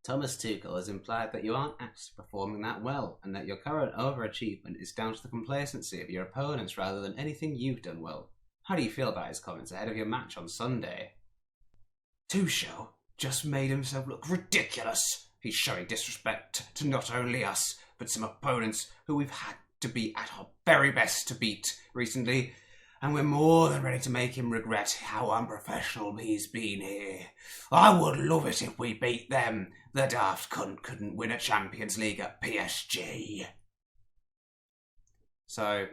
Thomas Tuchel has implied that you aren't actually performing that well, and that your current overachievement is down to the complacency of your opponents rather than anything you've done well. How do you feel about his comments ahead of your match on Sunday? Tuchel just made himself look ridiculous. He's showing disrespect to not only us, but some opponents who we've had to be at our very best to beat recently. And we're more than ready to make him regret how unprofessional he's been here. I would love it if we beat them. The daft cunt couldn't win a Champions League at PSG. So,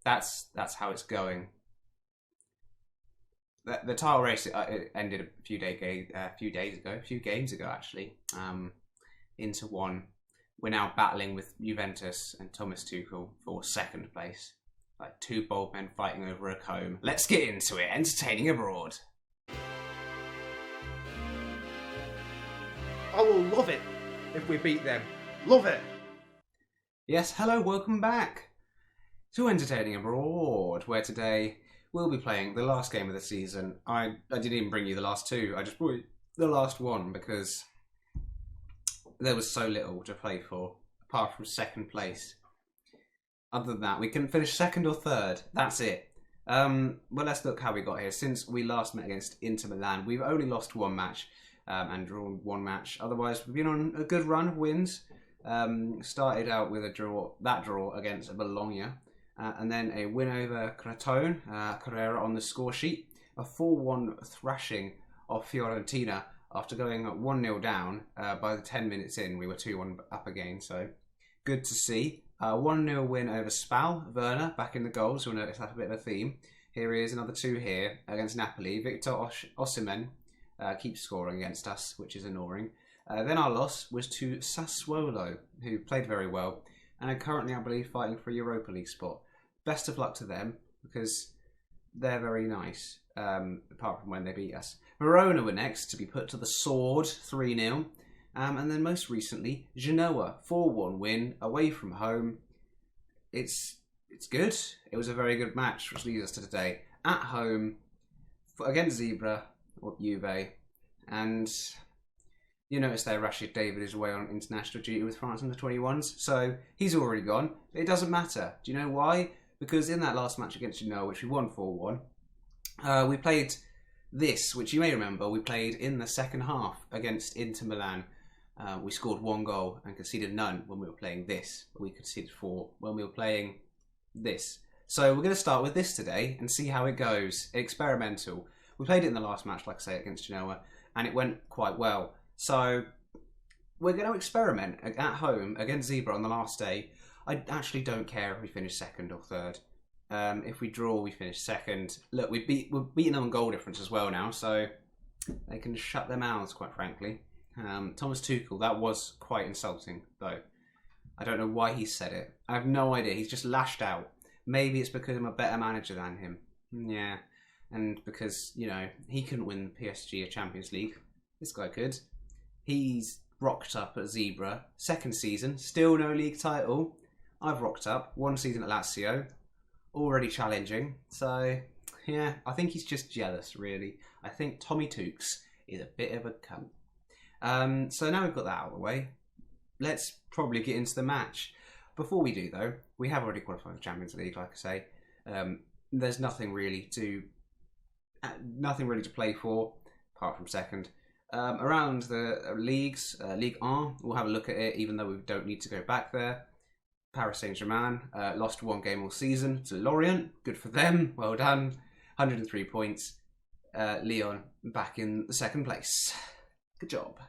that's how it's going. The title race it ended a few games ago actually, into one. We're now battling with Juventus and Thomas Tuchel for second place. Like two bold men fighting over a comb. Let's get into it. Entertaining abroad. I will love it if we beat them. Love it. Yes, hello, welcome back to Entertaining Abroad, where today we'll be playing the last game of the season. I didn't even bring you the last two. I just brought you the last one because there was so little to play for, apart from second place. Other than that, we can finish second or third. That's it. Well, let's look how we got here. Since we last met against Inter Milan, we've only lost one match and drawn one match. Otherwise, we've been on a good run of wins. Started out with a draw against Bologna, and then a win over Crotone, Carrera on the score sheet. A 4-1 thrashing of Fiorentina after going 1-0 down. By the 10 minutes in, we were 2-1 up again, so good to see. 1-0 win over Spal, Werner back in the goals. You'll notice that's a bit of a theme. Here he is, another two here against Napoli. Victor Osimhen keeps scoring against us, which is annoying. Then our loss was to Sassuolo, who played very well and are currently, I believe, fighting for a Europa League spot. Best of luck to them, because they're very nice, apart from when they beat us. Verona were next to be put to the sword, 3-0. And then most recently, Genoa, 4-1 win away from home. It's good. It was a very good match, which leads us to today. At home, against Zebre, or Juve. And you notice there Rashid David is away on international duty with France under 21s. So he's already gone. It doesn't matter. Do you know why? Because in that last match against Genoa, which we won 4-1, we played this, which you may remember, we played in the second half against Inter Milan. We scored 1 goal and conceded none when we were playing this. But we conceded 4 when we were playing this. So we're going to start with this today and see how it goes. Experimental. We played it in the last match, like I say, against Genoa, and it went quite well. So we're going to experiment at home against Zebre on the last day. I actually don't care if we finish second or third. If we draw, we finish second. Look, we're beating them on goal difference as well now, so they can shut their mouths, quite frankly. Thomas Tuchel, that was quite insulting, though. I don't know why he said it. I have no idea. He's just lashed out. Maybe it's because I'm a better manager than him. Yeah. And because, you know, he couldn't win PSG a Champions League. This guy could. He's rocked up at Zebre. Second season. Still no league title. I've rocked up. 1 season at Lazio. Already challenging. So, yeah. I think he's just jealous, really. I think Tommy Toochs is a bit of a cunt. So now we've got that out of the way, let's probably get into the match. Before we do, though, we have already qualified for the Champions League, like I say. There's nothing really to play for, apart from second. Around the leagues, Ligue 1, we'll have a look at it, even though we don't need to go back there. Paris Saint-Germain lost 1 game all season to Lorient. Good for them. Well done. 103 points. Lyon back in the second place. Good job.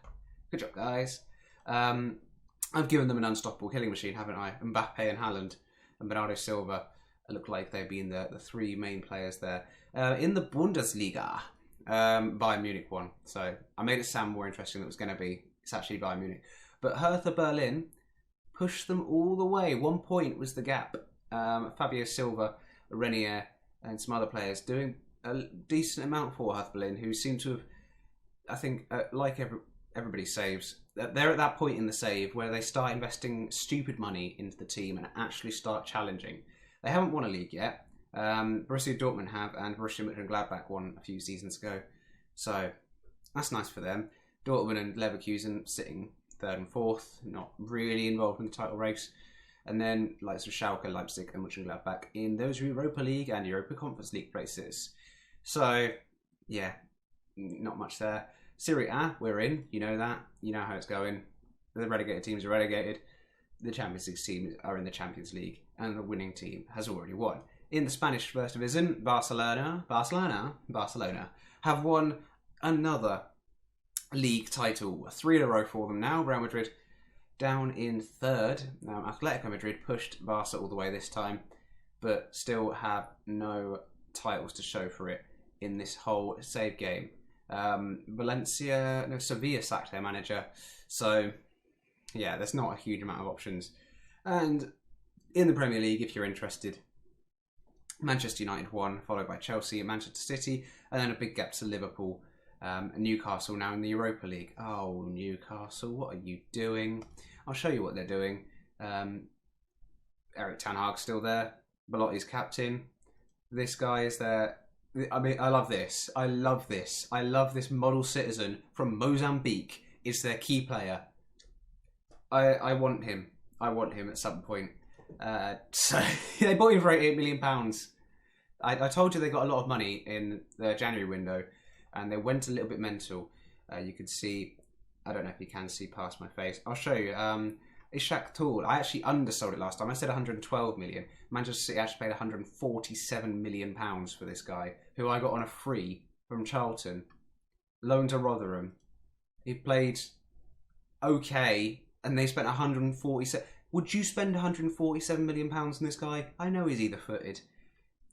Good job, guys. I've given them an unstoppable killing machine, haven't I? Mbappe and Haaland and Bernardo Silva look like they've been the 3 main players there. In the Bundesliga, Bayern Munich won. So I made it sound more interesting than it was going to be. It's actually Bayern Munich. But Hertha Berlin pushed them all the way. 1 point was the gap. Fabio Silva, Renier, and some other players doing a decent amount for Hertha Berlin, who seem to have, I think, like everybody saves, they're at that point in the save where they start investing stupid money into the team and actually start challenging. They haven't won a league yet. Borussia Dortmund have, and Borussia Mönchengladbach won a few seasons ago. So that's nice for them. Dortmund and Leverkusen sitting third and fourth, not really involved in the title race. And then likes of Schalke, Leipzig and Mönchengladbach in those Europa League and Europa Conference League places. So, yeah, not much there. Serie A, we're in. You know that. You know how it's going. The relegated teams are relegated. The Champions League teams are in the Champions League. And the winning team has already won. In the Spanish First Division, Barcelona have won another league title. 3 in a row for them now. Real Madrid down in third. Now, Atletico Madrid pushed Barca all the way this time, but still have no titles to show for it in this whole save game. Sevilla sacked their manager, so yeah, there's not a huge amount of options. And in the Premier League, if you're interested, Manchester United won, followed by Chelsea and Manchester City, and then a big gap to Liverpool. Newcastle now in the Europa League. Oh, Newcastle, what are you doing? I'll show you what they're doing. Erik ten Hag's still there. Belotti's captain. This guy is there. I mean, I love this. I love this model citizen from Mozambique is their key player. I want him. I want him at some point. So they bought him for £88 million. I told you they got a lot of money in the January window, and they went a little bit mental. You could see, I don't know if you can see past my face. I'll show you. Ishak Tool. I actually undersold it last time. I said 112 million. Manchester City actually paid 147 million pounds for this guy, who I got on a free from Charlton, loaned to Rotherham. He played okay, and they spent 147. Would you spend 147 million pounds on this guy? I know he's either-footed,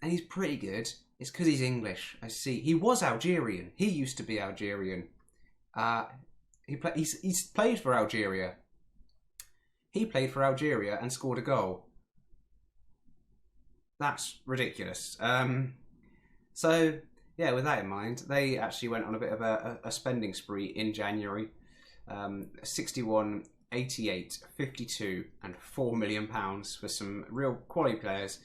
and he's pretty good. It's because he's English. I see. He was Algerian. He used to be Algerian. He's played for Algeria. He played for Algeria and scored a goal. That's ridiculous. So, yeah, with that in mind, they actually went on a bit of a spending spree in January. 61, 88, 52 and £4 million for some real quality players.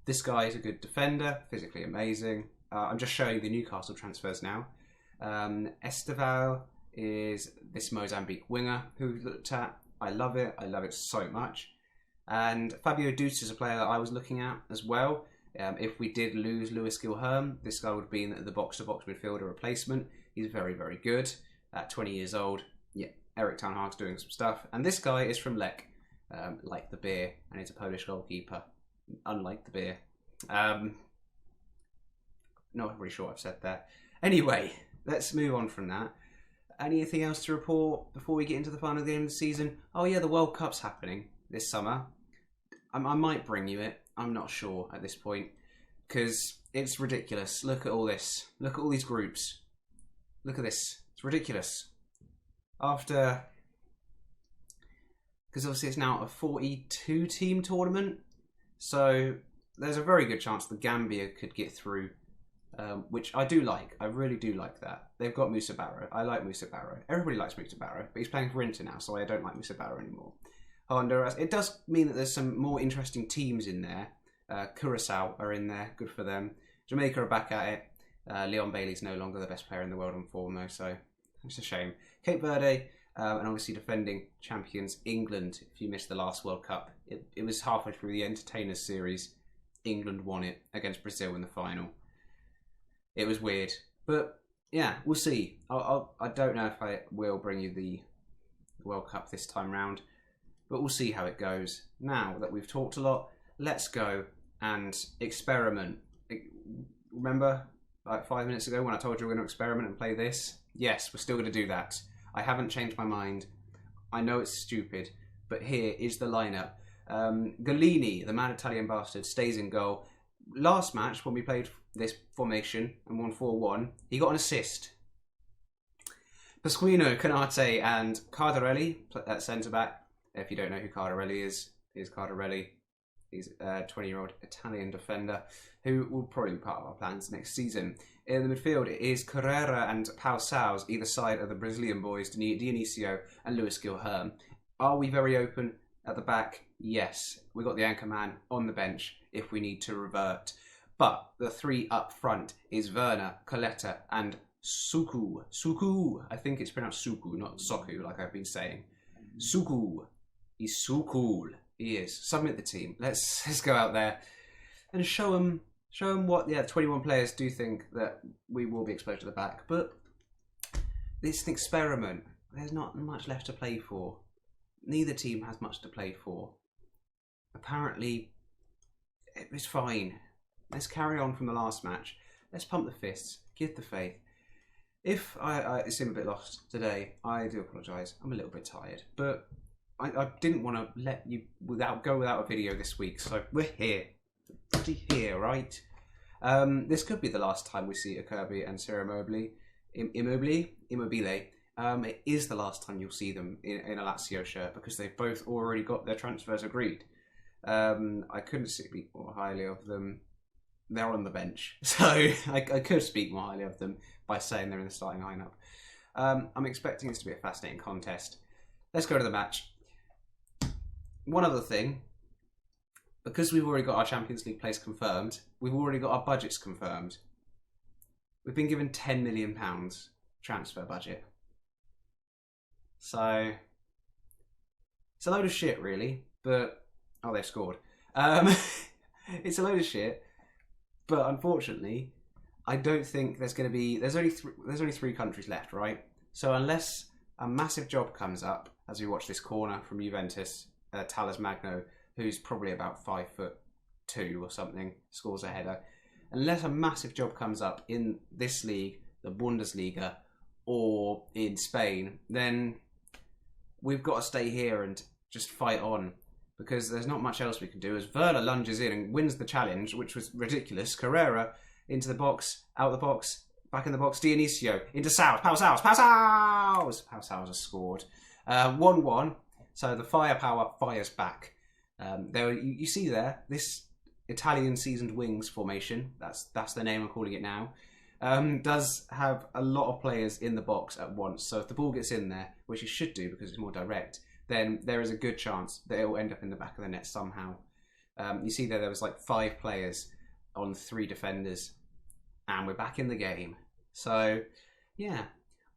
This guy is a good defender, physically amazing. I'm just showing the Newcastle transfers now. Esteval is this Mozambique winger who we looked at. I love it so much. And Fabio Deuce is a player that I was looking at as well. If we did lose Lewis Gilherm, this guy would be in the box-to-box midfielder replacement. He's very, very good. At 20 years old, yeah, Erik ten Hag's doing some stuff. And this guy is from Lech, like the beer, and he's a Polish goalkeeper, unlike the beer. Not really sure what I've said there. Anyway, let's move on from that. Anything else to report before we get into the final game of the season? Oh yeah, the World Cup's happening this summer. I might bring you it. I'm not sure at this point, because it's ridiculous. Look at all this. Look at all these groups. Look at this. It's ridiculous. Because obviously it's now a 42-team tournament, so there's a very good chance the Gambia could get through, which I do like. I really do like that. They've got Moussa Barrow. I like Moussa Barrow. Everybody likes Moussa Barrow, but he's playing for Inter now, so I don't like Moussa Barrow anymore. Honduras. It does mean that there's some more interesting teams in there. Curacao are in there. Good for them. Jamaica are back at it. Leon Bailey's no longer the best player in the world on form, though, so it's a shame. Cape Verde, and obviously defending champions England. If you missed the last World Cup, it was halfway through the Entertainers series. England won it against Brazil in the final. It was weird, but yeah, we'll see. I don't know if I will bring you the World Cup this time round, but we'll see how it goes. Now that we've talked a lot, let's go and experiment. Remember, like 5 minutes ago when I told you we're going to experiment and play this? Yes, we're still going to do that. I haven't changed my mind. I know it's stupid, but here is the lineup. Gallini, the mad Italian bastard, stays in goal. Last match, when we played this formation and won 4-1, he got an assist. Pasquino, Canate and Cardarelli at centre-back. If you don't know who Cardarelli is, he's Cardarelli. He's a 20-year-old Italian defender who will probably be part of our plans next season. In the midfield, it is Carrera and Pau Saus, either side of the Brazilian boys, Dionisio and Lewis Gilherm. Are we very open at the back? Yes. We got the anchor man on the bench if we need to revert. But the three up front is Werner, Coletta and Suku. Suku. I think it's pronounced Suku, not Soku, like I've been saying. Suku. He's so cool. He is. Submit the team. Let's go out there and show them what 21 players do think that we will be exposed to the back. But it's an experiment. There's not much left to play for. Neither team has much to play for. Apparently, it was fine. Let's carry on from the last match. Let's pump the fists. Give the faith. If I seem a bit lost today, I do apologise. I'm a little bit tired. But I didn't want to let you go without a video this week. So we're here. Bloody here, right? This could be the last time we see a Kirby and Ciro Immobile. It is the last time you'll see them in a Lazio shirt because they've both already got their transfers agreed. I couldn't speak more highly of them. They're on the bench, so I could speak more highly of them by saying they're in the starting lineup. I'm expecting this to be a fascinating contest. Let's go to the match. One other thing, because we've already got our Champions League place confirmed, we've already got our budgets confirmed. We've been given £10 million transfer budget. So, it's a load of shit, really, but... Oh, they've scored. It's a load of shit, but unfortunately, I don't think there's going to be... There's only three countries left, right? So unless a massive job comes up, as we watch this corner from Juventus, Talas Magno, who's probably about 5'2" or something, scores a header. Unless a massive job comes up in this league, the Bundesliga, or in Spain, then we've got to stay here and just fight on, because there's not much else we can do. As Werner lunges in and wins the challenge, which was ridiculous. Carrera into the box, out the box, back in the box. Dionisio into Saus. Pau Saus has scored. 1-1. So the firepower fires back. There, you see there, this Italian seasoned wings formation, that's the name I'm calling it now, does have a lot of players in the box at once. So if the ball gets in there, which it should do because it's more direct, then there is a good chance that it will end up in the back of the net somehow. You see there was like 5 players on 3 defenders, and we're back in the game. So, yeah,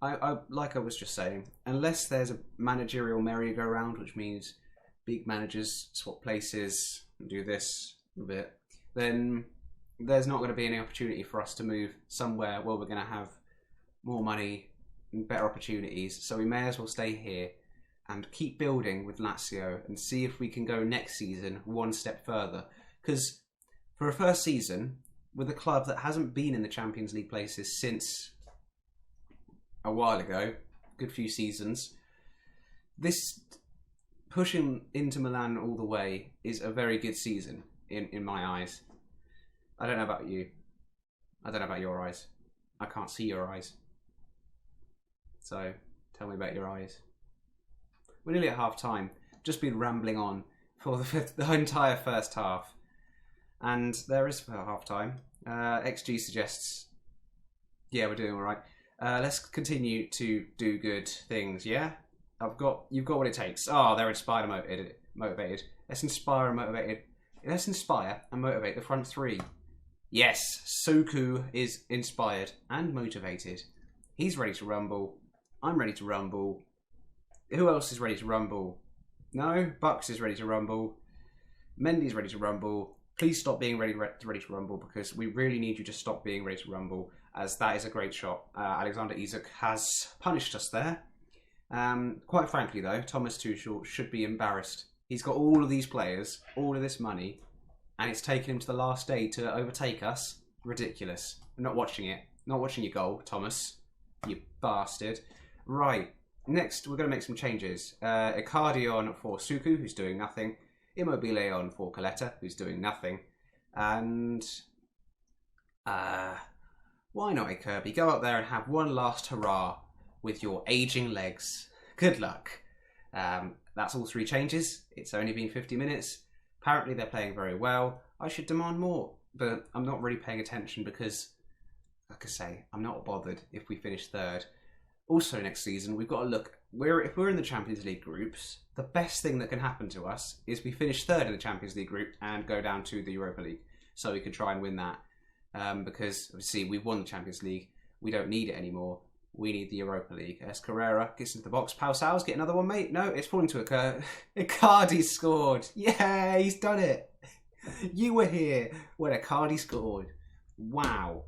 I like I was just saying, unless there's a managerial merry-go-round, which means big managers swap places and do this a bit, then there's not going to be any opportunity for us to move somewhere where we're going to have more money and better opportunities. So we may as well stay here and keep building with Lazio and see if we can go next season one step further. Because for a first season, with a club that hasn't been in the Champions League places since a while ago, good few seasons, this pushing into Milan all the way is a very good season in my eyes. I don't know about you. I don't know about your eyes. I can't see your eyes. So, tell me about your eyes. We're nearly at half time. Just been rambling on for the entire first half. And there is half time. XG suggests, yeah, we're doing all right. Let's continue to do good things, yeah? You've got what it takes. Oh, they're inspired and motivated. Let's inspire and motivate the front 3. Yes, Suku is inspired and motivated. He's ready to rumble. I'm ready to rumble. Who else is ready to rumble? No? Bucks is ready to rumble. Mendy's ready to rumble. Please stop being ready to rumble, because we really need you to stop being ready to rumble, as that is a great shot. Alexander Isak has punished us there. Quite frankly, though, Tommy Toochs should be embarrassed. He's got all of these players, all of this money, and it's taken him to the last day to overtake us. Ridiculous. I'm not watching it. Not watching your goal, Thomas. You bastard. Right. Next, we're going to make some changes. Icardi on for Suku, who's doing nothing. Immobile on for Coletta, who's doing nothing. And... why not, Kirby? Go out there and have one last hurrah with your aging legs. Good luck. That's all 3 changes. It's only been 50 minutes. Apparently they're playing very well. I should demand more, but I'm not really paying attention because, like I say, I'm not bothered if we finish 3rd. Also next season, we've got to look, if we're in the Champions League groups, the best thing that can happen to us is we finish 3rd in the Champions League group and go down to the Europa League, so we can try and win that. Because, obviously, we've won the Champions League. We don't need it anymore. We need the Europa League. As Carrera gets into the box. Pau Sal's get another one, mate. No, it's falling to occur. Icardi scored. Yeah, he's done it. You were here when Icardi scored. Wow.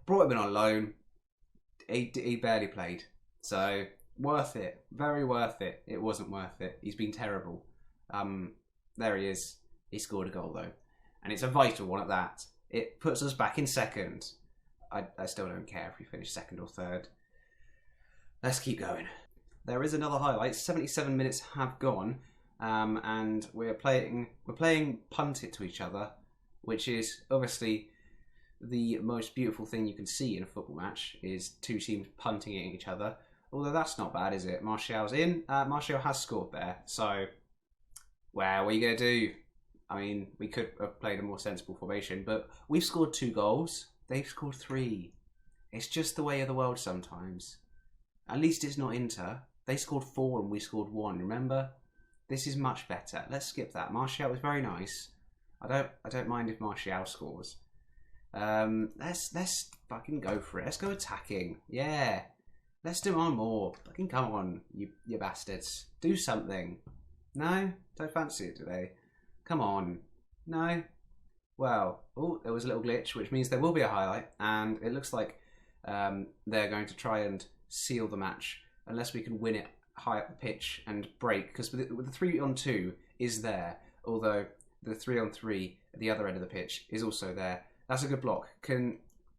Brought him in on loan. He barely played. So, worth it. Very worth it. It wasn't worth it. He's been terrible. There he is. He scored a goal, though. And it's a vital one at that. It puts us back in second. I still don't care if we finish second or third. Let's keep going. There is another highlight. 77 minutes have gone, and we're playing punt it to each other, which is obviously the most beautiful thing you can see in a football match, is two teams punting at each other. Although that's not bad, is it? Martial's in. Martial has scored there. So, well, what are you going to do? I mean, we could have played a more sensible formation, but we've scored 2 goals. They've scored 3. It's just the way of the world sometimes. At least it's not Inter. They scored 4 and we scored 1, remember? This is much better. Let's skip that. Martial was very nice. I don't mind if Martial scores. Let's fucking go for it. Let's go attacking. Yeah. Let's demand more. Fucking come on, you bastards. Do something. No? Don't fancy it today. Come on. No? Well, oh, there was a little glitch, which means there will be a highlight, and it looks like they're going to try and seal the match, unless we can win it high up the pitch and break, because with the 3-on-2 is there, although the 3-on-3 at the other end of the pitch is also there. That's a good block. Can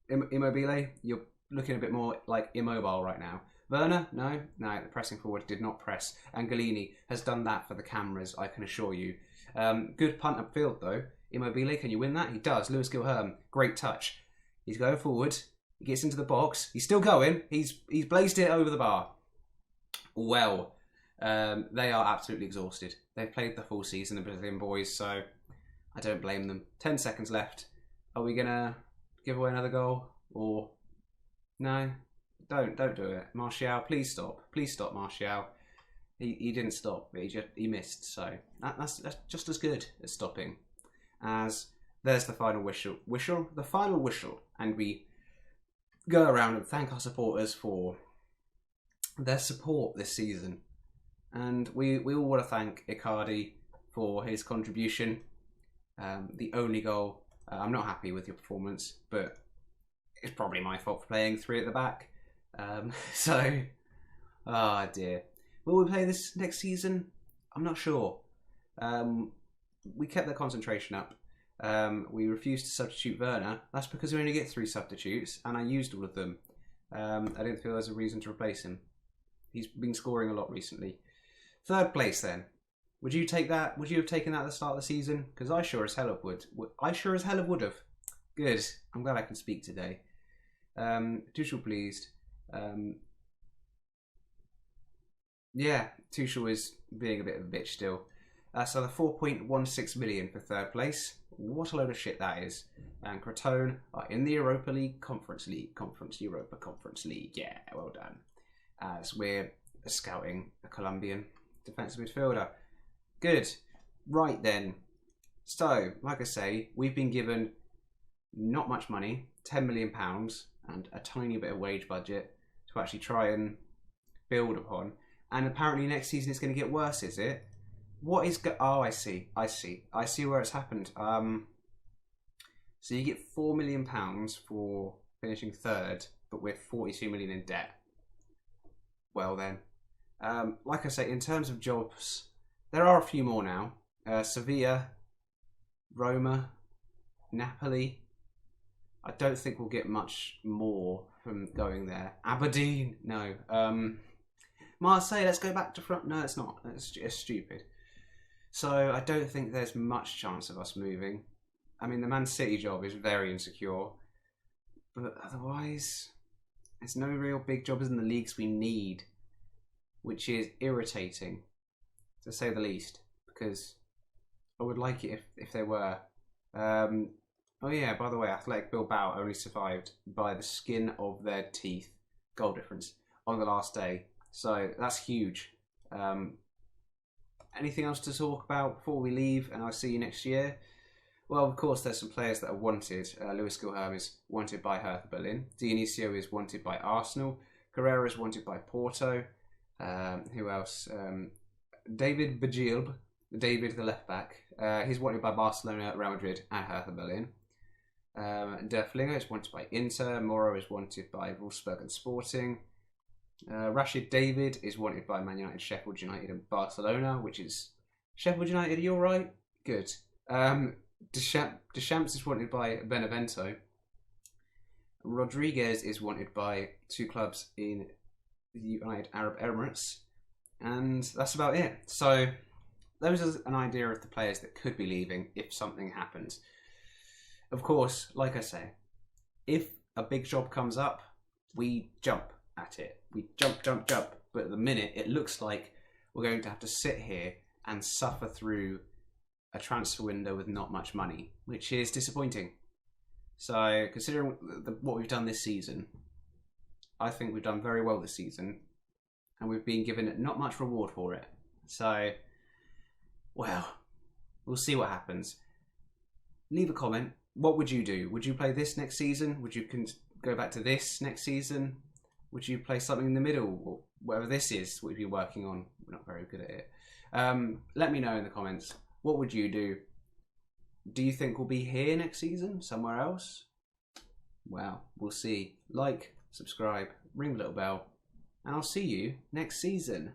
Immobile, you're looking a bit more like immobile right now. Werner, no, the pressing forward did not press. Angelini has done that for the cameras, I can assure you. Good punt upfield though. Immobile, can you win that? He does. Lewis Gilherm, great touch. He's going forward. He gets into the box. He's still going. He's blazed it over the bar. Well, they are absolutely exhausted. They've played the full season, the Brazilian boys, so I don't blame them. 10 seconds left. Are we going to give away another goal? Or no? Don't do it. Martial, please stop. Please stop, Martial. He didn't stop, but he missed, so that's just as good as stopping. As there's the final whistle. The final whistle, and we go around and thank our supporters for their support this season. And we all want to thank Icardi for his contribution. The only goal. I'm not happy with your performance, but it's probably my fault for playing 3 at the back. Oh dear. Will we play this next season? I'm not sure. We kept the concentration up. We refused to substitute Werner. That's because we only get 3 substitutes, and I used all of them. I didn't feel there's a reason to replace him. He's been scoring a lot recently. 3rd place then. Would you take that? Would you have taken that at the start of the season? Because I sure as hell would. I sure as hell would have. Good. I'm glad I can speak today. Tuchel pleased. Yeah, Tuchel is being a bit of a bitch still. So the 4.16 million for 3rd place. What a load of shit that is. And Crotone are in the Europa League, Conference League. Yeah, well done. As we're scouting a Colombian defensive midfielder. Good. Right then. So, like I say, we've been given not much money, £10 million, and a tiny bit of wage budget to actually try and build upon. And apparently next season it's going to get worse, is it? What is oh, I see where it's happened. So you get £4 million for finishing 3rd, but we're 42 million in debt. Well then, like I say, in terms of jobs, there are a few more now. Sevilla, Roma, Napoli. I don't think we'll get much more from going there. Aberdeen, no. Marseille, let's go back to front. No, it's not. It's just stupid. So I don't think there's much chance of us moving. I mean, the Man City job is very insecure. But otherwise, there's no real big jobs in the leagues we need. Which is irritating, to say the least. Because I would like it if they were. Oh yeah, by the way, Athletic Bilbao only survived by the skin of their teeth. Goal difference on the last day. So that's huge. Anything else to talk about before we leave and I'll see you next year? Well, of course, there's some players that are wanted. Lewis Gilherm is wanted by Hertha Berlin. Dionisio is wanted by Arsenal. Carrera is wanted by Porto. Who else? David Bajilb, David the left back. He's wanted by Barcelona, Real Madrid, and Hertha Berlin. Der Flinger is wanted by Inter. Moro is wanted by Wolfsburg and Sporting. Rashid David is wanted by Man United, Sheffield United, and Barcelona, which is Sheffield United. Are you all right? Good. Deschamps is wanted by Benevento. Rodriguez is wanted by 2 clubs in the United Arab Emirates, and that's about it. So those are an idea of the players that could be leaving if something happens. Of course, like I say, if a big job comes up, we jump at it. We jump. But at the minute, it looks like we're going to have to sit here and suffer through a transfer window with not much money, which is disappointing. So, considering what we've done this season, I think we've done very well this season, and we've been given not much reward for it. So, well, we'll see what happens. Leave a comment. What would you do? Would you play this next season? Would you go back to this next season? Would you play something in the middle, or whatever this is, what you've been working on? We're not very good at it. Let me know in the comments. What would you do? Do you think we'll be here next season? Somewhere else? Well, we'll see. Like, subscribe, ring the little bell, and I'll see you next season.